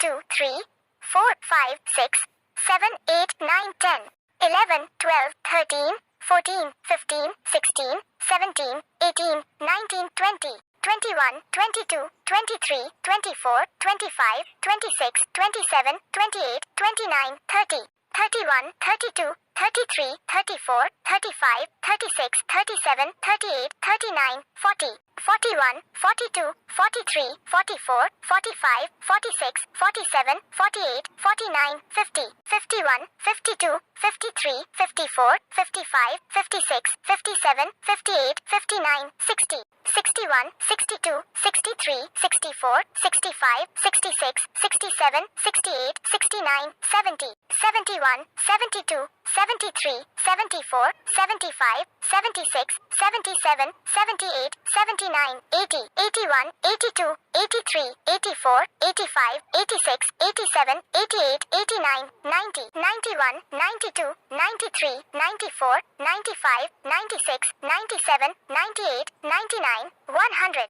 2, 3, 4, 5, 6, 7, 8, 9, 10, 11, 12, 13, 14, 15, 16, 17, 18, 19, 20, 21, 22, 23, 24, 25, 26, 27, 28, 29, 30, 31, 32, 33, 34, 35, 36, 37, 38, 39, 40, 41, 42, 43, 44, 45, 46, 47, 48, 49, 50, 51, 52, 53, 54, 55, 56, 57, 58, 59, 60, 61, 62, 63, 64, 65, 66, 67, 68, 69, 70, 71, 72, 73, 74, 75, 76, 77, 78, 79, 80, 81, 82, 83, 84, 85, 86, 87, 88, 89, 90, 91, 92, 93, 94, 95, 96, 97, 98, 99, 100.